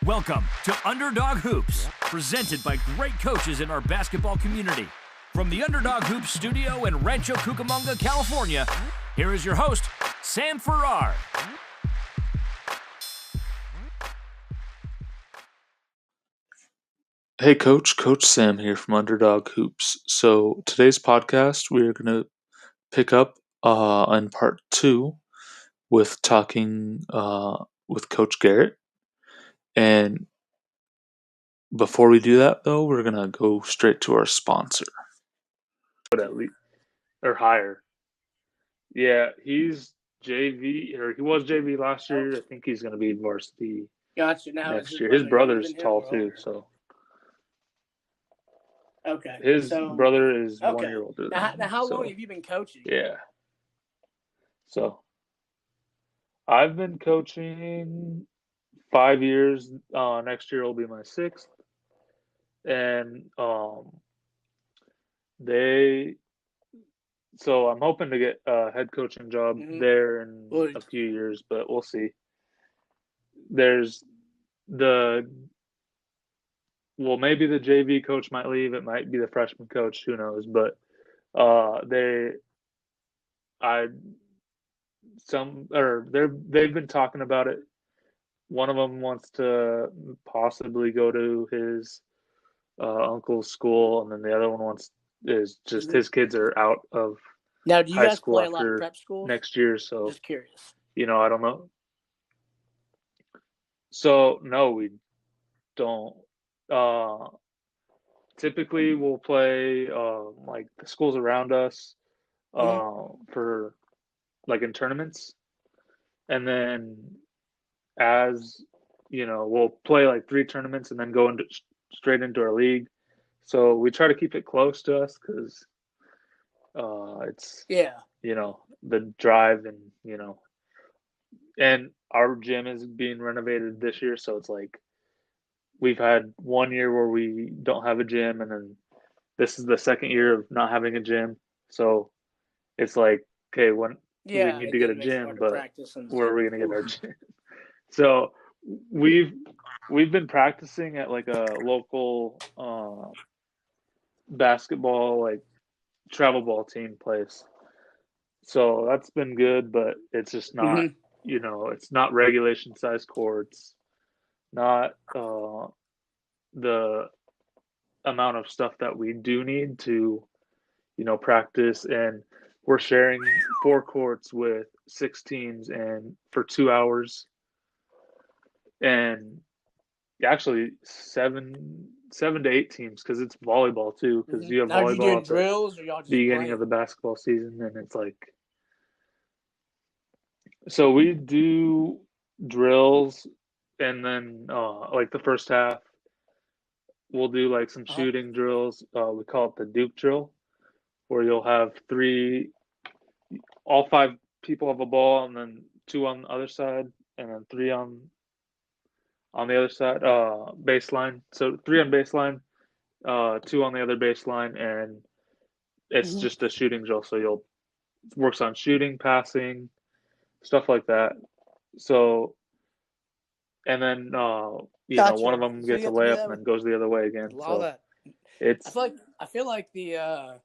Welcome to Underdog Hoops, presented by great coaches in our basketball community. From the Underdog Hoops studio in Rancho Cucamonga, California, here is your host, Sam Farrar. Hey Coach Sam here from Underdog Hoops. So today's podcast, we are going to pick up on part 2 with talking with Coach Garrett. And before we do that, though, we're going to go straight to our sponsor. At least, or higher. Yeah, he's JV, or he was JV last year. I think he's going to be varsity Gotcha. Now next year. His brother's tall too, so. Okay. His brother is 1 year older than him. Now, how long have you been coaching? Yeah. So, I've been coaching 5 years. Next year will be my 6th. And so I'm hoping to get a head coaching job there in a few years, but we'll see. Maybe the JV coach might leave. It might be the freshman coach. Who knows? But they've been talking about it. One of them wants to possibly go to his uncle's school, and then the other one his kids are out of now. Do you high guys school play a lot of prep schools next year? So just curious. I don't know. So no, we don't. Typically, we'll play like the schools around us for like in tournaments, and then we'll play like 3 tournaments and then go straight into our league. So we try to keep it close to us because it's the drive and our gym is being renovated this year, so it's like we've had 1 year where we don't have a gym, and then this is the second year of not having a gym. So it's like, okay, we need to get a gym, but where are we going to get our gym? So we've been practicing at like a local basketball, like travel ball team place. So that's been good, but it's just not, it's not regulation size courts, not the amount of stuff that we do need to, practice. And we're sharing 4 courts with 6 teams and for 2 hours. And actually 7 to 8 teams because it's volleyball too. Because you have volleyball at drills, or y'all just beginning of the basketball season, and it's like. So we do drills, and then like the first half, we'll do like some shooting drills. We call it the Duke drill, where you'll have all 5 people have a ball, and then 2 on the other side, and then 3 on the other side, baseline. So 3 on baseline, 2 on the other baseline, and it's just a shooting drill. So works on shooting, passing, stuff like that. So, and then one of them gets a layup and then goes the other way again. All that. I feel like the I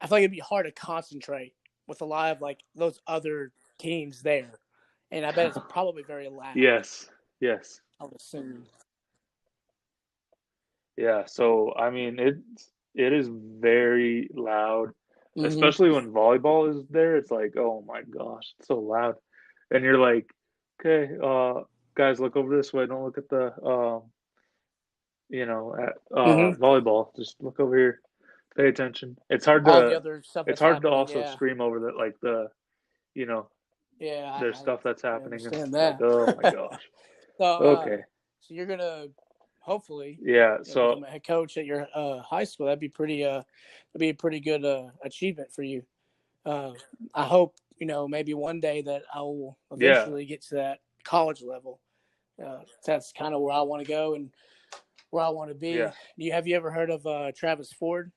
feel like it'd be hard to concentrate with a lot of like those other teams there, and I bet it's probably very loud. Yes. I would assume. Yeah. So I mean, it is very loud, especially when volleyball is there. It's like, oh my gosh, it's so loud, and you're like, okay, guys, look over this way. Don't look at the volleyball. Just look over here. Pay attention. It's hard to also scream over that, like there's stuff that's happening. And that. Like, oh my gosh. So, okay. So you're gonna hopefully become a head coach at your high school. That'd be a pretty good achievement for you. I hope maybe one day that I will eventually get to that college level. That's kind of where I want to go and where I want to be. Yeah. Have you ever heard of Travis Ford?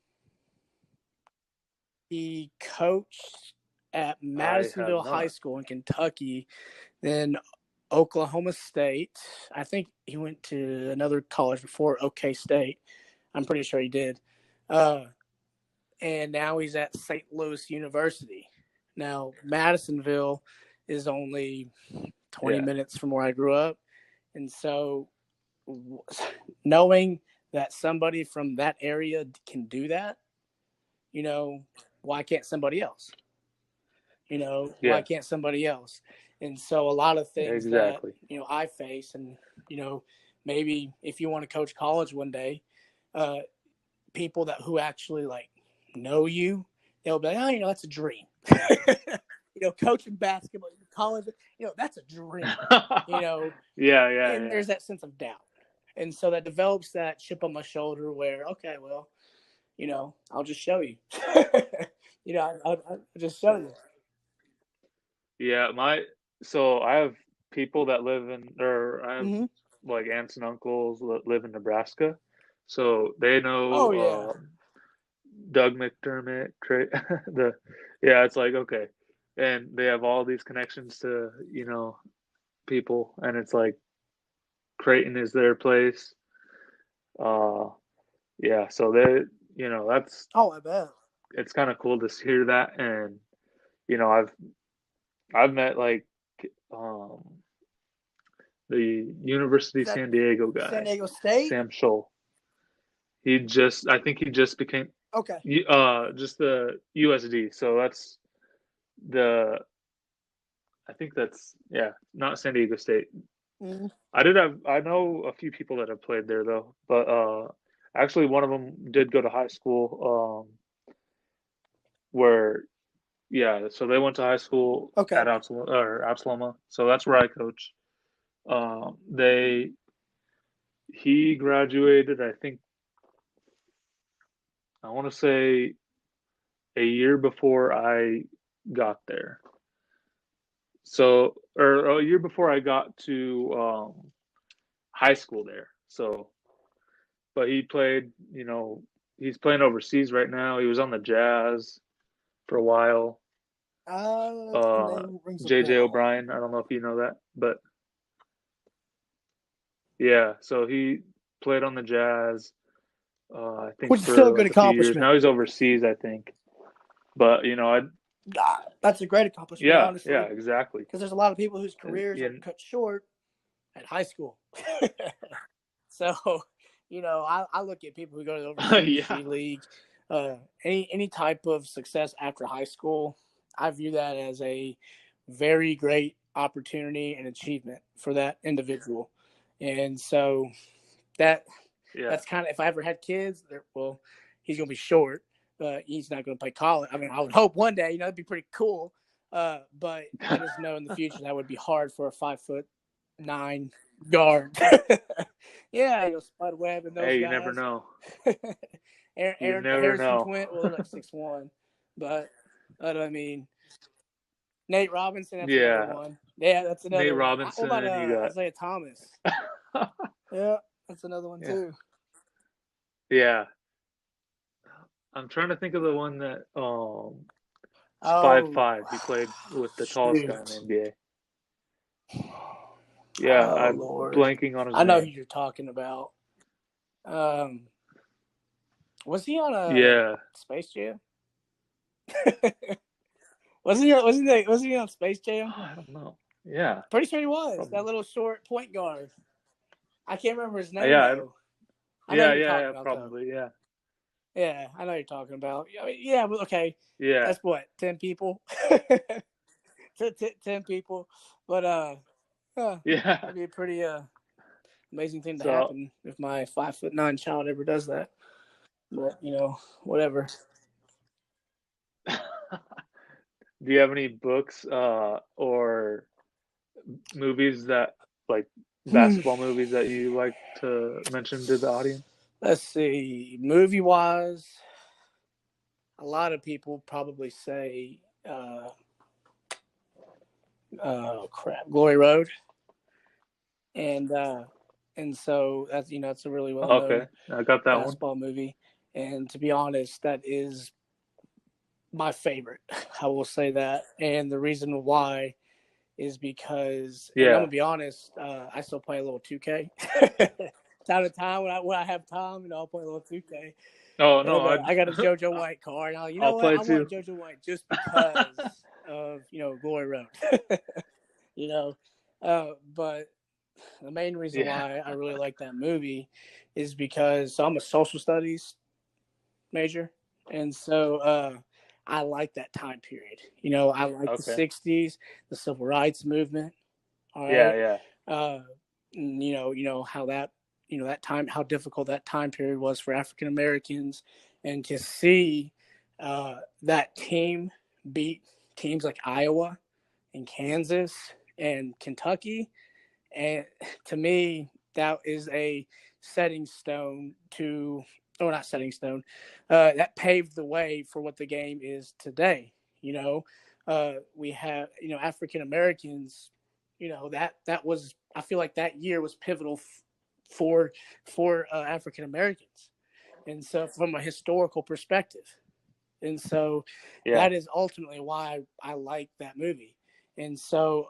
He coached at Madisonville High School in Kentucky, then Oklahoma State. I think he went to another college before OK State. I'm pretty sure he did. And now he's at St. Louis University. Now, Madisonville is only 20 minutes from where I grew up. And so knowing that somebody from that area can do that, why can't somebody else? Why can't somebody else? And so a lot of things that, I face, and, maybe if you want to coach college one day, people who actually know you, they'll be like, that's a dream. Coaching basketball in college, that's a dream. And there's that sense of doubt. And so that develops that chip on my shoulder where, okay, well, I'll just show you. I'll just show you. Yeah, so I have people that live I have like aunts and uncles that live in Nebraska. So they know Doug McDermott, it's like, okay. And they have all these connections to, people, and it's like Creighton is their place. So they, that's, I bet. It's kind of cool to hear that. And, I've met the University of San Diego guy. San Diego State? Sam Scholl. I think he just became just the USD. So that's I think that's not San Diego State. Mm-hmm. I know a few people that have played there though, but actually one of them did go to high school where so they went to high school at Absaloma. So that's where I coach. He graduated, I think, I want to say a year before I got there. So, or a year before I got to high school there. So, but he played, he's playing overseas right now. He was on the Jazz for a while. JJ O'Brien, I don't know if you know that, but so he played on the Jazz. I think which is still a good accomplishment. Now he's overseas, I think. But that's a great accomplishment. Honestly. Yeah, exactly. Because there's a lot of people whose careers are cut short at high school. So, I look at people who go to the overseas league, any type of success after high school. I view that as a very great opportunity and achievement for that individual. And so that's kind of, if I ever had kids, he's going to be short, but he's not going to play college. I mean, I would hope one day, it'd be pretty cool. But I just know in the future that would be hard for a 5'9" guard. Spider web and those guys. You never know. Aaron Harrison Twint, they're like 6'1", but I mean, Nate Robinson, that's another one. Yeah, that's another Nate one. Robinson, what about you got Isaiah Thomas? Yeah, that's another one too. Yeah. I'm trying to think of the one that 5'5". He played with the tallest guy in the NBA. Yeah, I'm blanking on his name. I know who you're talking about. Was he on a Space Jam? Wasn't he on Space Jam? Oh, I don't know. Yeah. Pretty sure he was. Probably. That little short point guard. I can't remember his name. Probably. Yeah, I know what you're talking about. Okay. Yeah. That's what, 10 people? 10 people. But that'd be a pretty amazing thing to happen if my 5'9" child ever does that. But whatever. Do you have any books or movies that basketball movies that you like to mention to the audience? Let's see. Movie wise, a lot of people probably say Glory Road. And so that's it's a really well known I got that basketball movie. And to be honest, that is my favorite. I will say that, and the reason why is because, and I'm gonna be honest, I still play a little 2K. Time to time when I have time, I'll play a little 2K. Oh no, and, I got a JoJo White card. Now, I'll play I too. want JoJo White just because of Glory Road. But the main reason why I really like that movie is because I'm a social studies major, and so I like that time period. I like the 60s, the civil rights movement. All right. Yeah. How that that time, how difficult that time period was for African Americans, and to see that team beat teams like Iowa and Kansas and Kentucky, and to me that is a setting stone to, or not setting stone, that paved the way for what the game is today. We have African Americans. That was, I feel like that year was pivotal for African Americans, and so from a historical perspective, and so that is ultimately why I like that movie. And so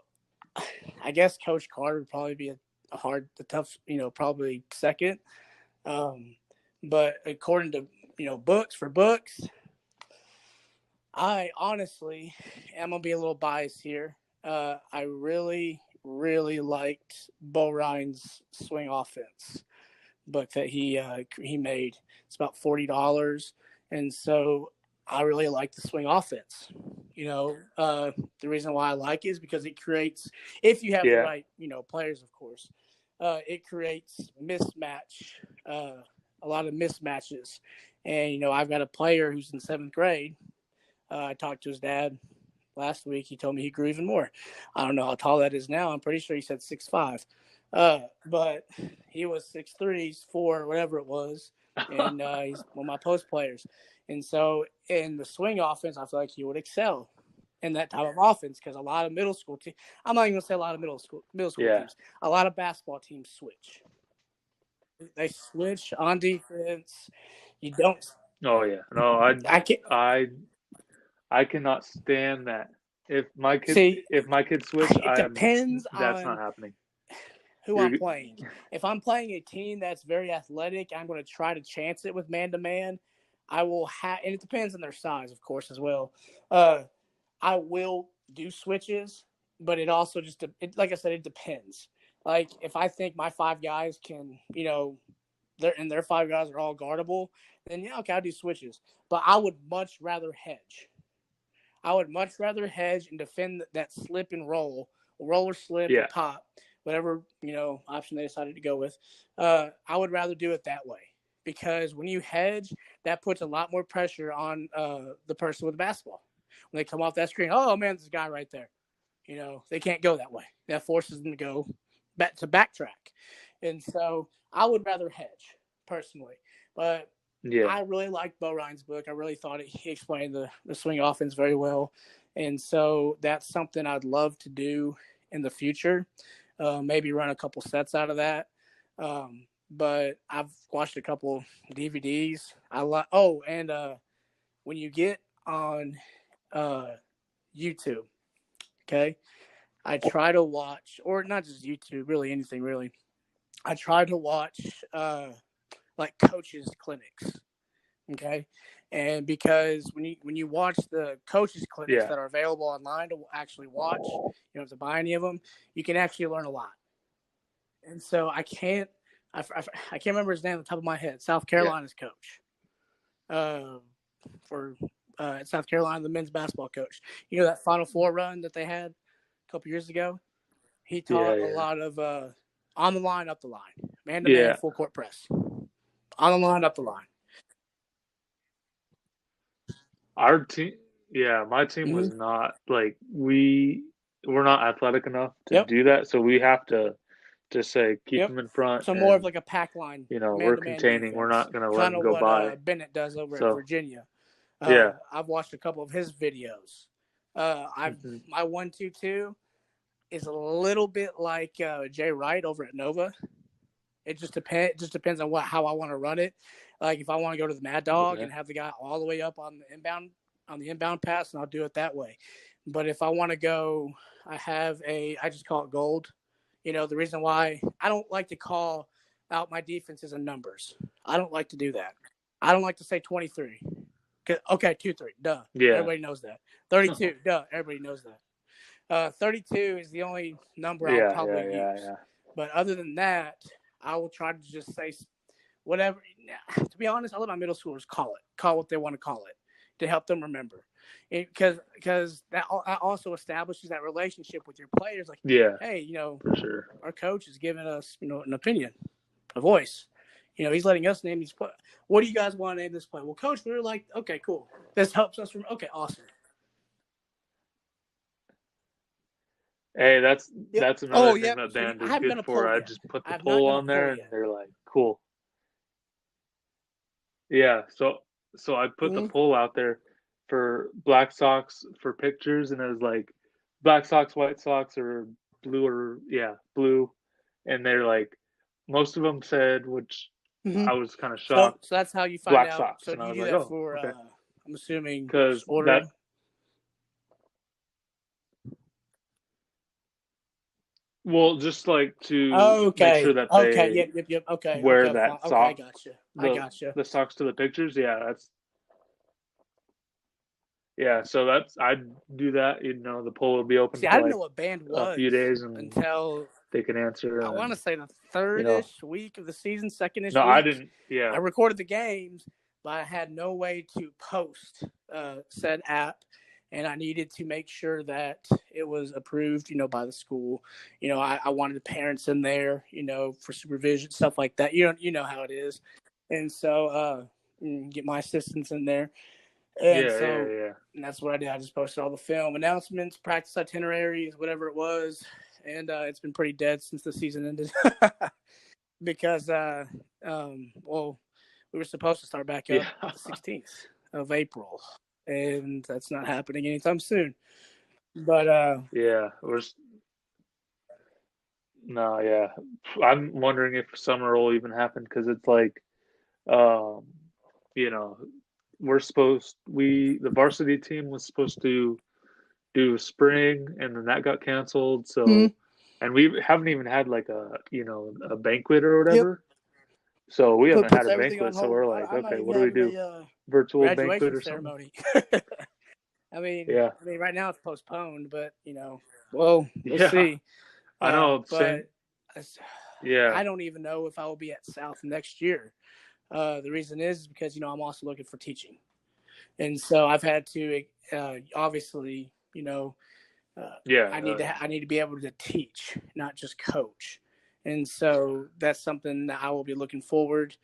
I guess Coach Carter would probably be a tough, probably second. But according to books, I honestly am gonna be a little biased here. I really, really liked Bo Ryan's Swing Offense book that he made. It's about $40, and so I really like the Swing Offense. The reason why I like it is because it creates, if you have the right players, of course, it creates mismatch, a lot of mismatches. And I've got a player who's in 7th grade. I talked to his dad last week. He told me he grew even more. I don't know how tall that is now. I'm pretty sure he said 6'5". But he was 6'3", 4", whatever it was. And he's one of my post players. And so in the swing offense, I feel like he would excel in that type of offense, because a lot of middle school teams, I'm not even going to say a lot of middle school teams, a lot of basketball teams switch. They switch on defense. You don't. Oh yeah, no, I cannot stand that. If my kids switch, it depends that's on not happening. Who I'm playing. If I'm playing a team that's very athletic, I'm going to try to chance it with man-to-man. I will have, and it depends on their size, of course, as well. I will do switches, but it also just, like I said, it depends. Like if I think my 5 guys can, their 5 guys are all guardable, then okay, I'll do switches. But I would much rather hedge. I would much rather hedge and defend that slip and roll or slip or pop, whatever option they decided to go with. I would rather do it that way, because when you hedge, that puts a lot more pressure on the person with the basketball. When they come off that screen, oh man, this guy right there. They can't go that way. That forces them to go back to backtrack, and so I would rather hedge personally. But I really liked Bo Ryan's book. I really thought he explained the swing offense very well. And so that's something I'd love to do in the future. Maybe run a couple sets out of that. But I've watched a couple DVDs. When you get on YouTube, okay, I try to watch, or not just YouTube, really anything really. I try to watch like coaches clinics, okay, and because when you watch the coaches clinics that are available online to actually watch, you don't have to buy any of them, you can actually learn a lot. And so I can't remember his name on the top of my head. South Carolina's coach, for South Carolina, the men's basketball coach. That Final Four run that they had a couple years ago. He taught a lot of on the line, up the line, man-to-man, full court press. On the line, up the line. Our team, my team was not like we're not athletic enough to do that, so we have to just say keep them in front. So more of like a pack line. We're containing. Defense. We're not going to let them go by. What Bennett does over at Virginia. I've watched a couple of his videos. My 1-2-2 is a little bit like Jay Wright over at Nova. It just depends on how I want to run it. Like if I want to go to the Mad Dog and have the guy all the way up on the inbound on the inbound pass, and I'll do it that way. But if I want to go, I just call it gold. The reason why I don't like to call out my defenses in numbers. I don't like to do that. I don't like to say 23. Okay, 2-3, duh. Yeah. Everybody knows that. 32, duh. Everybody knows that. 32 is the only number I'll probably use. Yeah. But other than that, I will try to just say whatever. To be honest, I let my middle schoolers call what they want to call it to help them remember. Because that also establishes that relationship with your players. Like, hey, for sure, our coach is giving us, an opinion, a voice. He's letting us name these plays. What do you guys want to name this play? Well, coach, we were like, okay, cool. This helps us from. Okay, awesome. Hey, that's another thing that band is good for. I just put the poll on there, and they're like, cool. Yeah, so I put the poll out there for Black Sox for pictures, and it was like Black Sox, White Sox, or blue, and they're like, most of them said, which I was kind of shocked. So that's how you find Black out. Sox, So and I was you do like, that for, okay. I'm assuming, because ordering. Well, just like to make sure that they yep, okay, wear okay, that sock. Okay, I gotcha. The socks to the pictures, so I do that. The poll will be open for I didn't know what band was a few days until they can answer. I want to say the third-ish week of the season, second-ish week. I didn't. Yeah, I recorded the games, but I had no way to post said app. And I needed to make sure that it was approved, by the school. I wanted the parents in there, for supervision, stuff like that. You know how it is. And so get my assistants in there. And and that's what I did. I just posted all the film announcements, practice itineraries, whatever it was. And it's been pretty dead since the season ended. Because, we were supposed to start back up the 16th of April. And that's not happening anytime soon. But I'm wondering if summer will even happen, because it's like, the varsity team was supposed to do spring, and then that got canceled. So, and we haven't even had like a banquet or whatever. Yep. So we haven't had a banquet. So we're like, okay, what do we do? Virtual banquet or ceremony. something? I mean, right now it's postponed, but we'll see. I know, but I don't even know if I will be at South next year. The reason is because I'm also looking for teaching, and so I've had to obviously I need to be able to teach, not just coach, and so that's something that I will be looking forward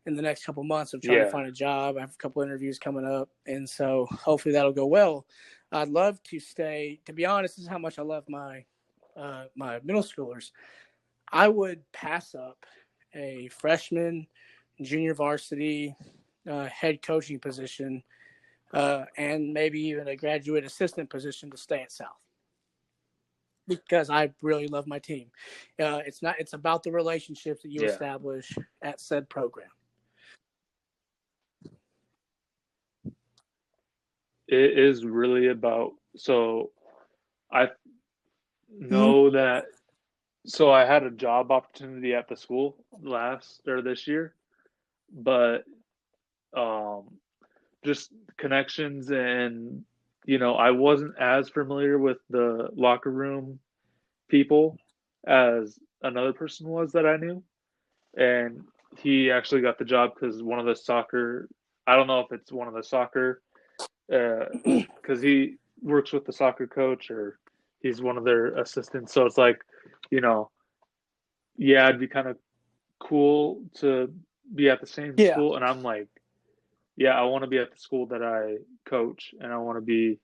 in the next couple of months of trying to find a job. I have a couple interviews coming up, and so hopefully that'll go well. I'd love to stay. To be honest, this is how much I love my middle schoolers. I would pass up a freshman, junior varsity, head coaching position, and maybe even a graduate assistant position to stay at South, because I really love my team. It's about the relationships that you establish at said program. It is really about, so I know that, so I had a job opportunity at the school this year, but just connections, and I wasn't as familiar with the locker room people as another person was that I knew, and he actually got the job because one of the soccer, I don't know if it's one of the soccer, because he works with the soccer coach, or he's one of their assistants. So it's like, it'd be kind of cool to be at the same school. And I'm like, I want to be at the school that I coach, and I want to be,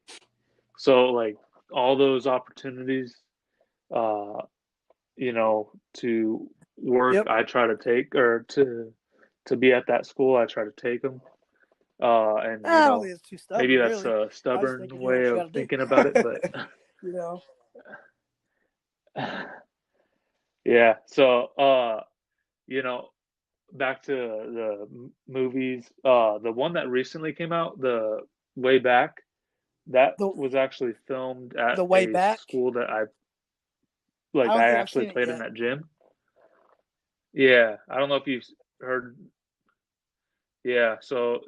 so like all those opportunities, to work, I try to take, or to be at that school, I try to take them. And maybe that's a stubborn way of thinking about it, but So back to the movies. The one that recently came out, the way back, that was actually filmed at The Way a Back? school that I I don't I think I've actually seen it played in yet. that gym. Yeah, I don't know if you've heard. Yeah, so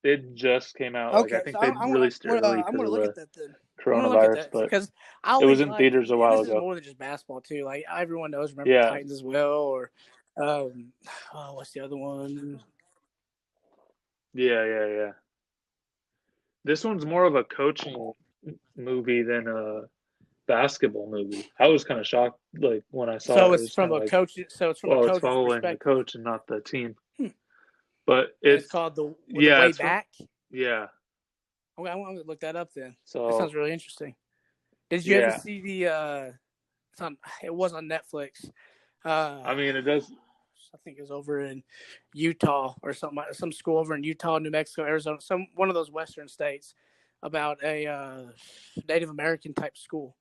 it just came out. Like I Okay, so think they released it early I'm because gonna of look the at that then. I'm gonna look at coronavirus, that but because I it was always in theaters a and while this is ago. more than just basketball too. Like everyone knows, remember Yeah, Titans as well, or what's the other one? yeah. This one's more of a coaching movie than a basketball movie. I was kind of shocked, like when I saw So it. It it's was kind from of a like, coach. So it's from a well, it's coach's following the perspective, coach and not the team. hmm. But And it's it's called the yeah, Way it's from Back. yeah. Okay, I'm gonna look that up then. That sounds So really interesting. Did you ever yeah, see the? It was on Netflix. I mean it does. I think it was over in Utah or something, some school over in Utah, New Mexico, Arizona, one of those western states, about a Native American type school,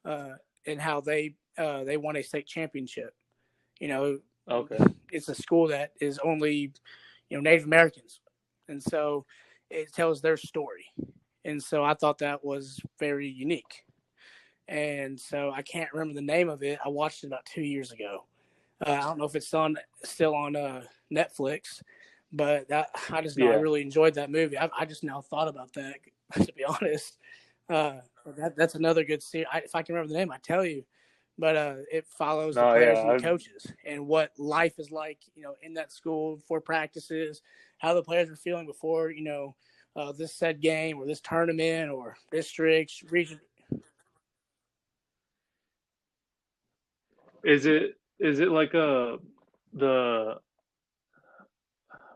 and how they won a state championship. You know, Okay. it's a school that is only Native Americans, and so it tells their story, and so I thought that was very unique. And so I can't remember the name of it. I watched it about 2 years ago. I don't know if it's still on Netflix, but I just know I Yeah. really enjoyed that movie. I just now thought about that, to be honest. That's another good series. If I can remember the name, I tell you. But it follows the No, players yeah. and the coaches and what life is like, in that school before practices, how the players were feeling before, this said game or this tournament or district region. Is it like the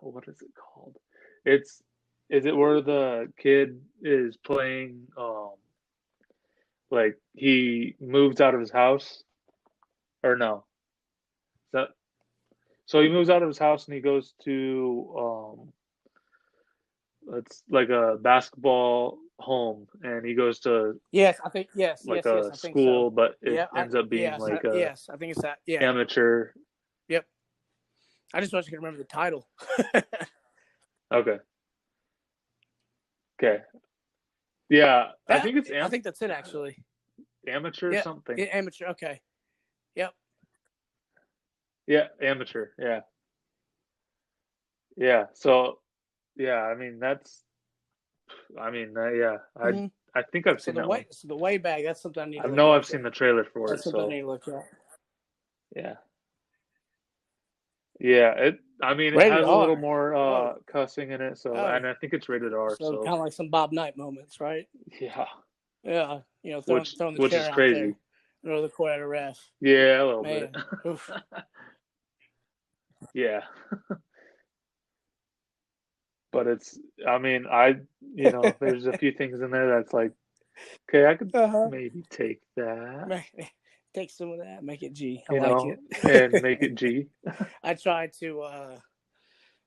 what is it called? It's is it where the kid is playing like he moves out of his house or no? Is that so he moves out of his house and he goes to it's like a basketball home and he goes to Yes, I think yes, like a I think so. school but it Yeah, ends up being like a I think it's that. Yeah, amateur. yep. I just wish I could remember the title. Okay. Okay. Yeah, I think it's I think that's it actually. amateur Yeah, something. amateur. Okay. Yep. Yeah, amateur. Yeah. Yeah. So, yeah, I mean yeah. Mm-hmm. I think I've seen that one. So the Way Back. That's something I need I to look know at. I've seen the trailer for That's it, something I so need to look at. yeah. Yeah, I mean it Rated has a little R. more cussing in it, so Oh, and I think it's rated R, so so kind of like some Bob Knight moments, right? yeah. Yeah, throwing the Which is chair out crazy. there, throw the court at a ref. Yeah, a little Man, bit. oof. Yeah. But it's I mean, there's a few things in there that's like, okay, I could maybe take that. Take some of that, make it G. I You like know, it. and make it G. I tried to,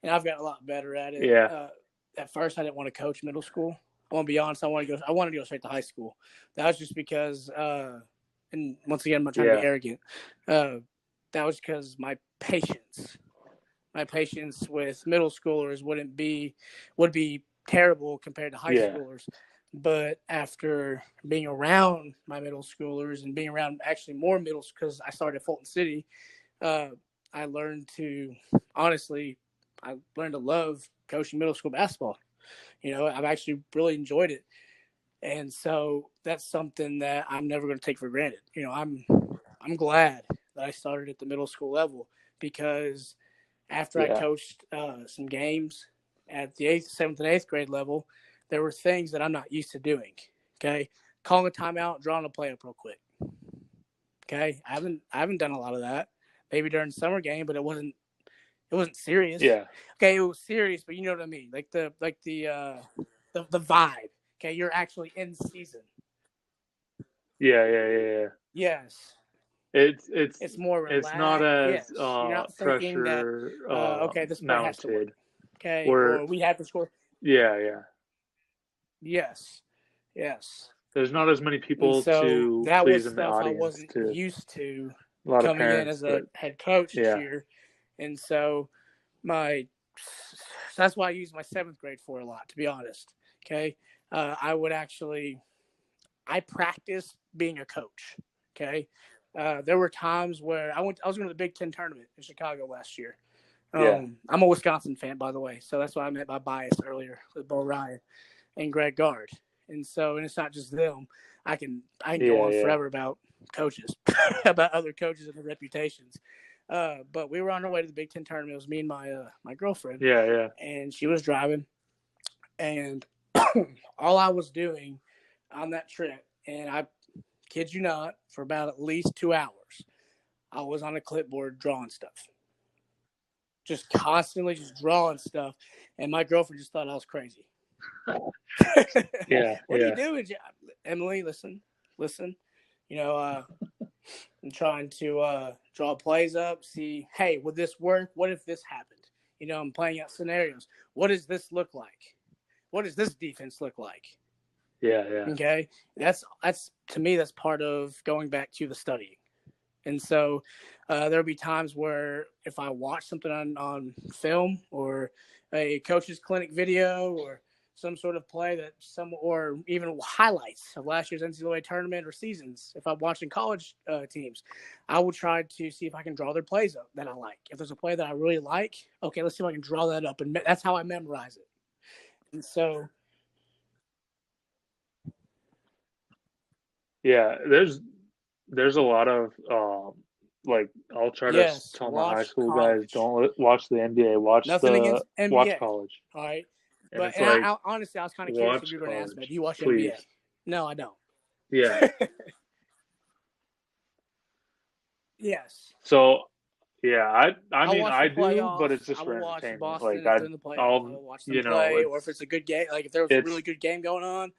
and I've got a lot better at it. Yeah. At first, I didn't want to coach middle school. I want to be honest. I wanted to go straight to high school. That was just because, and once again, I'm not trying to be arrogant. That was because my patience with middle schoolers would be terrible compared to high schoolers. But after being around my middle schoolers and being around actually more middle, because I started at Fulton City, I learned to love coaching middle school basketball. I've actually really enjoyed it. And so that's something that I'm never going to take for granted. I'm glad that I started at the middle school level because after I coached some games at the 8th, 7th, and 8th grade level, there were things that I'm not used to doing. Okay. Calling a timeout, drawing a play up real quick. Okay. I haven't done a lot of that. Maybe during summer game, but it wasn't serious. Yeah. Okay, it was serious, but you know what I mean? Like the vibe. Okay, you're actually in season. Yeah. Yes. It's more relaxed. It's not as You're not thinking pressure that okay, this play has to work. mounted. Okay, or we have to score. Yeah. Yes. There's not as many people to that please was in the stuff audience. I wasn't used to a lot coming of parents, in as a head coach here, and so that's why I use my 7th grade for a lot. To be honest, okay, I practiced being a coach. Okay. There were times where I was going to the Big Ten tournament in Chicago last year. I'm a Wisconsin fan, by the way, so that's what I meant by bias earlier with Bo Ryan and Greg Gard. And it's not just them. I can go on forever about coaches, about other coaches and their reputations. But we were on our way to the Big Ten tournament. It was me and my girlfriend. Yeah. And she was driving, and all I was doing on that trip, and I kid you not, for about at least 2 hours, I was on a clipboard drawing stuff. Just constantly just drawing stuff. And my girlfriend just thought I was crazy. Yeah. What are you doing? Emily, listen. I'm trying to draw plays up, see, hey, would this work? What if this happened? I'm playing out scenarios. What does this look like? What does this defense look like? Yeah. Okay. That's to me, that's part of going back to the studying. And so there'll be times where if I watch something on film or a coach's clinic video or some sort of play or even highlights of last year's NCAA tournament or seasons, if I'm watching college teams, I will try to see if I can draw their plays up that I like. If there's a play that I really like, okay, let's see if I can draw that up. And that's how I memorize it. And so. Yeah, there's a lot of I'll try to tell my high school guys, don't watch the NBA, watch college. All right, and but I honestly, I was kind of curious if you were going to ask me, do you watch NBA? No, I don't. Yeah. Yes. So yeah, I mean I do, playoffs, but it's just I for will watch entertainment. Boston I'll watch them play, or if it's a good game, like if there was a really good game going on,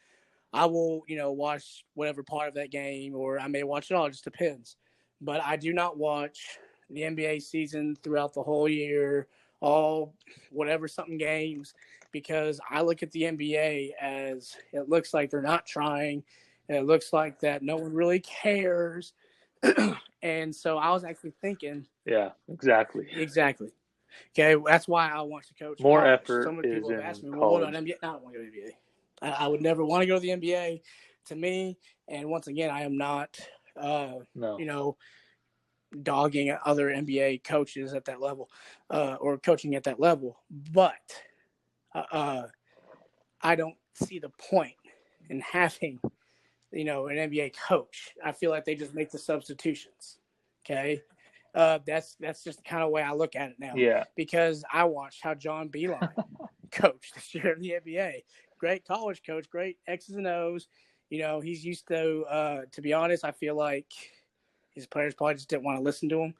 I will, watch whatever part of that game, or I may watch it all. It just depends. But I do not watch the NBA season throughout the whole year, all whatever something games, because I look at the NBA as it looks like they're not trying. And it looks like that no one really cares. And so I was actually thinking. Yeah, exactly. Okay, that's why I want to coach. More college. effort. So many people is have asked me, college. "Well, what about NBA?" No, I don't want to go to the NBA. I would never want to go to the NBA. To me, and once again, I am not, dogging other NBA coaches at that level, or coaching at that level. But I don't see the point in having, an NBA coach. I feel like they just make the substitutions. Okay. That's just the kind of way I look at it now. Yeah. Because I watched how John Beilein coached this year in the NBA. Great college coach, great X's and O's. He's used to be honest, I feel like his players probably just didn't want to listen to him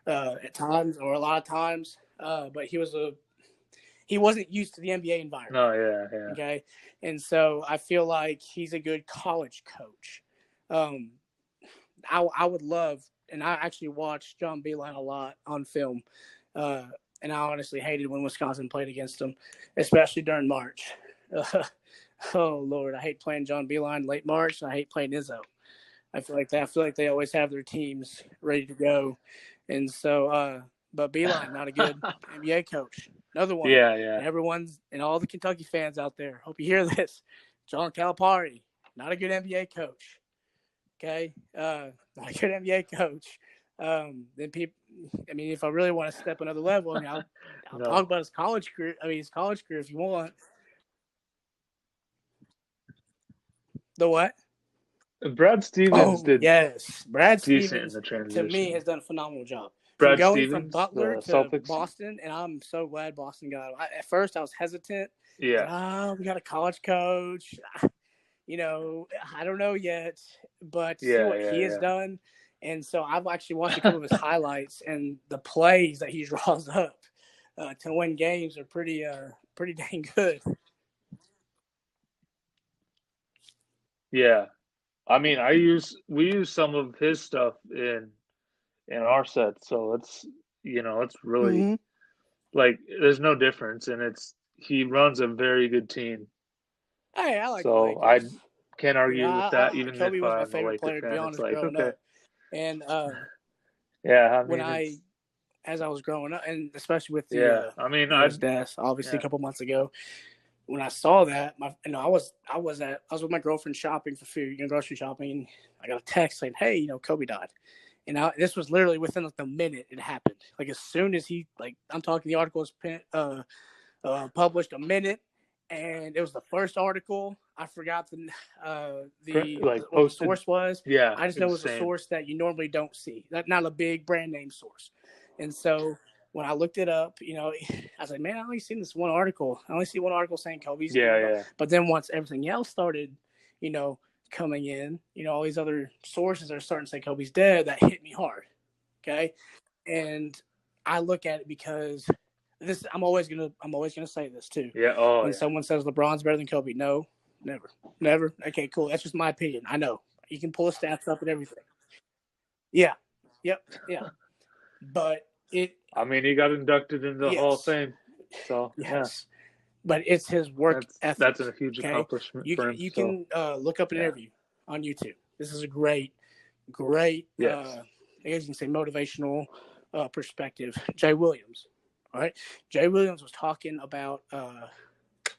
at times, or a lot of times. But he wasn't used to the NBA environment. No, yeah. Okay. And so I feel like he's a good college coach. I would love, and I actually watched John Beilein a lot on film. And I honestly hated when Wisconsin played against him, especially during March. Oh Lord, I hate playing John Beilein late March, and I hate playing Izzo. I feel like they always have their teams ready to go, and so. But Beilein, not a good NBA coach. Another one. Yeah. And everyone's and all the Kentucky fans out there, hope you hear this. John Calipari, not a good NBA coach. Okay, not a good NBA coach. Then people. I mean, if I really want to step another level, I'll talk about his college career. His college career if you want. The what? Brad Stevens did. Yes, Brad Stevens Stevens in the transition. To me has done a phenomenal job. Brad going Stevens, from Butler to Celtics. Boston, and I'm so glad Boston got him. At first, I was hesitant. Yeah. We got a college coach. I don't know yet, but see what he has done. And so I've actually watched a couple of his highlights, and the plays that he draws up to win games are pretty dang good. Yeah. I mean, we use some of his stuff in our set, so it's really like there's no difference, and he runs a very good team. Hey, I like. So I can't argue with that. Even Kobe if was my I'm a favorite Laker player, fan, to be honest, it's like growing okay. up. And yeah, as I was growing up, and especially with the I mean, death, obviously a couple months ago, when I saw that, I was with my girlfriend shopping for food, grocery shopping, and I got a text saying, "Hey, Kobe died." And this was literally within like the minute it happened. Like as soon as I'm talking, the article was published a minute, and it was the first article. I forgot what the source was. Yeah, I just know it was a source that you normally don't see. Not a big brand name source. And so when I looked it up, I was like, man, I only seen this one article. I only see one article saying Kobe's dead. Yeah. But then once everything else started, coming in, all these other sources are starting to say Kobe's dead, that hit me hard. Okay. And I look at it because I'm always gonna say this too. Yeah. When someone says LeBron's better than Kobe, no, never. Okay, cool. That's just my opinion. I know you can pull the stats up and everything. Yeah. Yep. Yeah. But he got inducted into the Hall of Fame. So yes. But it's his work ethic. That's a huge accomplishment for him. You can look up an interview on YouTube. This is a great, I guess you can say motivational perspective. Jay Williams. All right. Jay Williams was talking about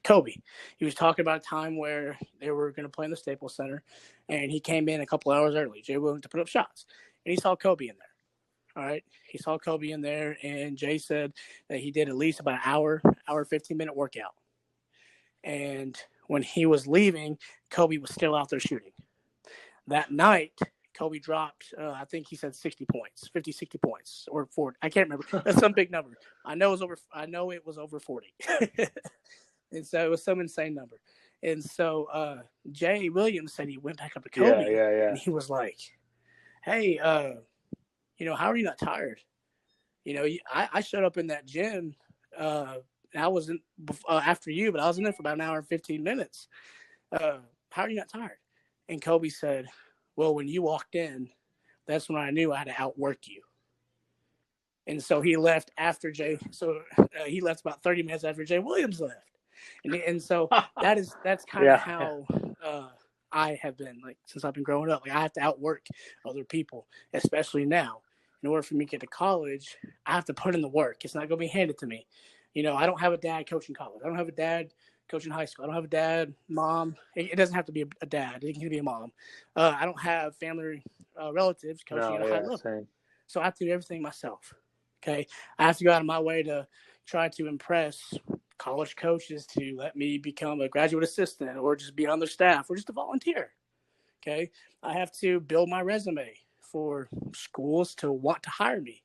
Kobe. He was talking about a time where they were going to play in the Staples Center, and he came in a couple hours early, Jay Williams, to put up shots. And he saw Kobe in there. All right. He saw Kobe in there, and Jay said that he did at least about an hour 15-minute workout. And when he was leaving, Kobe was still out there shooting. That night, Kobe dropped, I think he said 60 points, or 40. I can't remember. That's some big number. I know it was over 40. And so it was some insane number. And so Jay Williams said he went back up to Kobe. Yeah. And he was like, hey, how are you not tired? I showed up in that gym. I wasn't after you, but I was in there for about an hour and 15 minutes. How are you not tired? And Kobe said, well, when you walked in, that's when I knew I had to outwork you. And so he left after Jay. So he left about 30 minutes after Jay Williams left. And so that's kind of how I have been, like, since I've been growing up. Like, I have to outwork other people, especially now. In order for me to get to college, I have to put in the work. It's not going to be handed to me. I don't have a dad coaching college. I don't have a dad coaching high school. I don't have a dad, mom. It doesn't have to be a dad. It can be a mom. I don't have family relatives coaching at a high level. Same. So I have to do everything myself. Okay. I have to go out of my way to try to impress college coaches to let me become a graduate assistant or just be on their staff or just a volunteer. Okay. I have to build my resume for schools to want to hire me.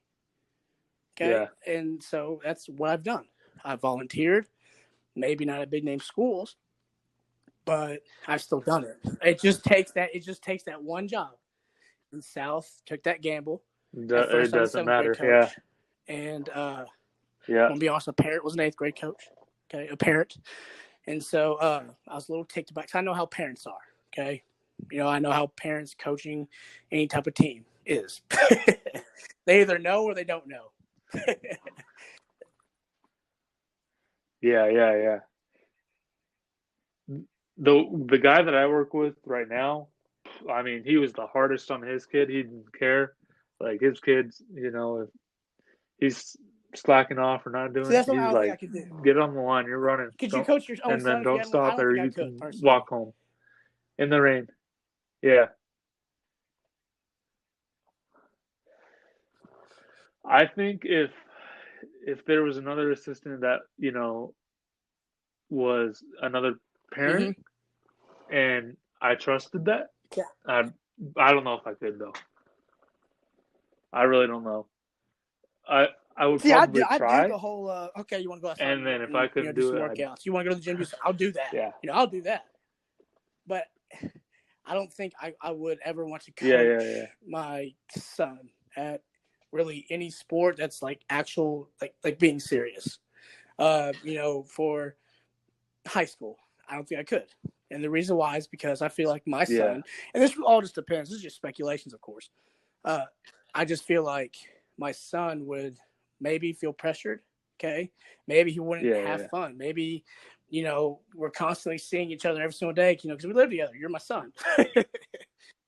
Okay. Yeah. And so that's what I've done. I've volunteered, maybe not at big name schools, but I've still done it. It just takes that one job. In South, took that gamble. It doesn't matter. Yeah. And I'm gonna be honest, a parent was an 8th grade coach. Okay, a parent. And so I was a little ticked back. I know how parents are. Okay. I know how parents coaching any type of team is. They either know or they don't know. Yeah. The guy that I work with right now, he was the hardest on his kid. He didn't care. Like, his kids, if he's slacking off or not doing it, he's like, get on the line, you're running. Could you coach your own and then don't stop or you can personally walk home in the rain. Yeah. I think if there was another assistant that, was another parent, mm-hmm. and I trusted that, I don't know if I could, though. I really don't know. I would probably try. I do the whole, okay, you want to go outside. And then if I couldn't do it, workouts. You want to go to the gym? I'll do that. Yeah. I'll do that. But I don't think I would ever want to coach my son at really any sport that's like actual, like being serious. For high school, I don't think I could. And the reason why is because I feel like my son, and this all just depends. This is just speculations, of course. I just feel like my son would maybe feel pressured. Okay. Maybe he wouldn't have fun. Maybe, we're constantly seeing each other every single day, because we live together. You're my son.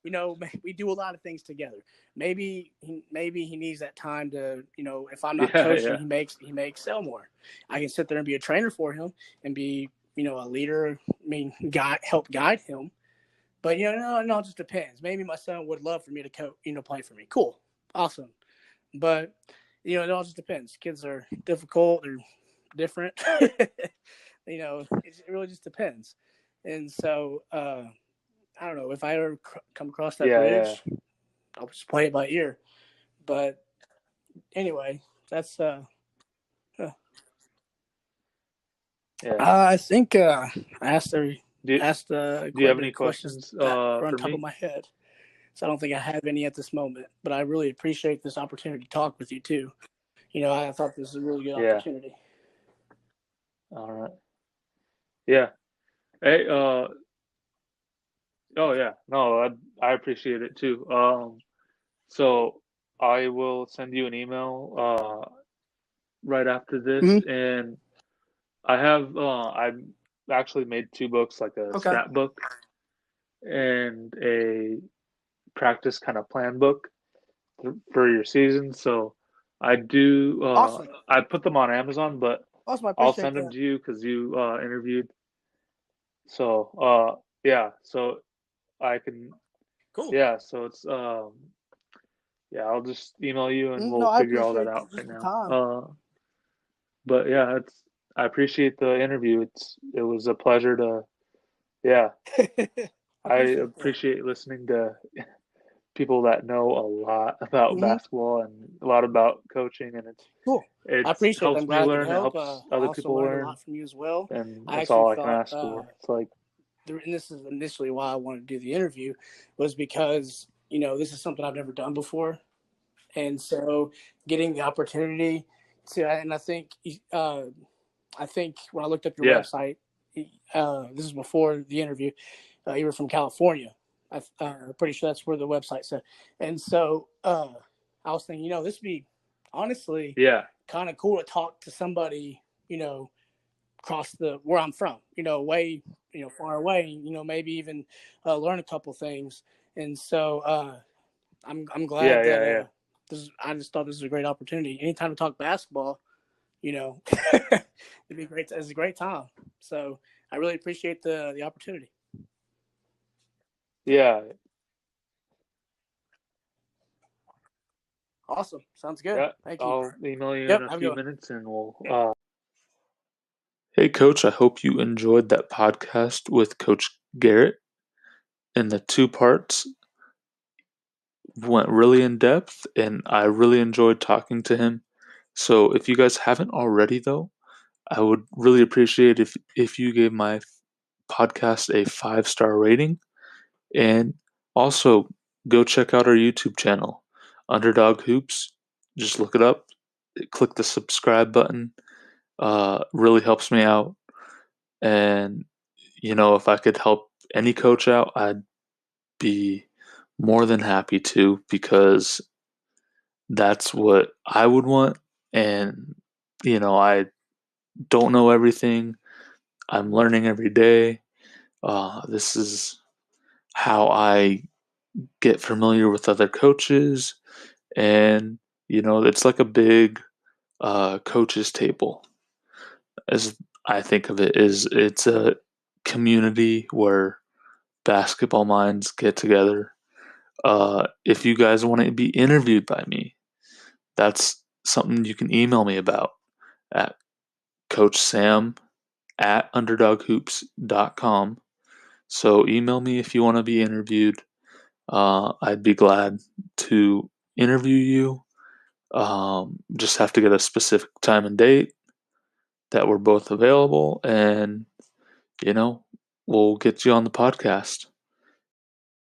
We do a lot of things together. Maybe he needs that time to, if I'm not coaching, he may excel more. I can sit there and be a trainer for him and be a leader. Help guide him. But no, it just depends. Maybe my son would love for me to play for me. Cool, awesome. But it all just depends. Kids are difficult. They're different. It really just depends. And so I don't know if I ever come across that bridge. Yeah. I'll just play it by ear. But anyway, that's I think I asked do you have any questions on for top me? Of my head. So I don't think I have any at this moment. But I really appreciate this opportunity to talk with you too. I thought this was a really good opportunity. All right. Yeah. Hey. Oh yeah. No, I appreciate it too. So I will send you an email right after this, and I've actually made 2 books, like a stat book and a practice kind of plan book for your season. So I do. Awesome. I put them on Amazon, but awesome, I'll send them to you because you interviewed. So yeah. So I can. Cool. Yeah. So it's yeah. I'll just email you and we'll figure all that out right now. But yeah, I appreciate the interview. It was a pleasure to. Yeah. I appreciate listening to people that know a lot about basketball and a lot about coaching, and cool. It I appreciate helps it. me learn. It helps other people learn. A lot from you as well. And that's all I can ask for. It's like, and this is initially why I wanted to do the interview, was because this is something I've never done before, and so getting the opportunity to, and I think when I looked up your website, this is before the interview, you were from California. I'm pretty sure that's where the website said. And so I was thinking, this would be honestly kind of cool to talk to somebody, across where I'm from, way, far away, maybe even learn a couple things. And so I'm glad that I just thought this was a great opportunity. Anytime to talk basketball, it'd be great. It's a great time. So I really appreciate the opportunity. Yeah. Awesome. Sounds good. Yeah. Thank you. I'll email you in a few minutes and we'll. Hey, Coach, I hope you enjoyed that podcast with Coach Garrett. And the 2 parts went really in depth, and I really enjoyed talking to him. So if you guys haven't already, though, I would really appreciate if you gave my podcast a 5-star rating. And also, go check out our YouTube channel, Underdog Hoops. Just look it up. Click the subscribe button. Really helps me out. And, if I could help any coach out, I'd be more than happy to, because that's what I would want. And, I don't know everything. I'm learning every day. This is how I get familiar with other coaches, and it's like a big coaches table, as I think of it. It's a community where basketball minds get together. If you guys want to be interviewed by me, that's something you can email me about at coachsam@underdoghoops.com. So email me if you want to be interviewed. I'd be glad to interview you. Just have to get a specific time and date that we're both available, and we'll get you on the podcast.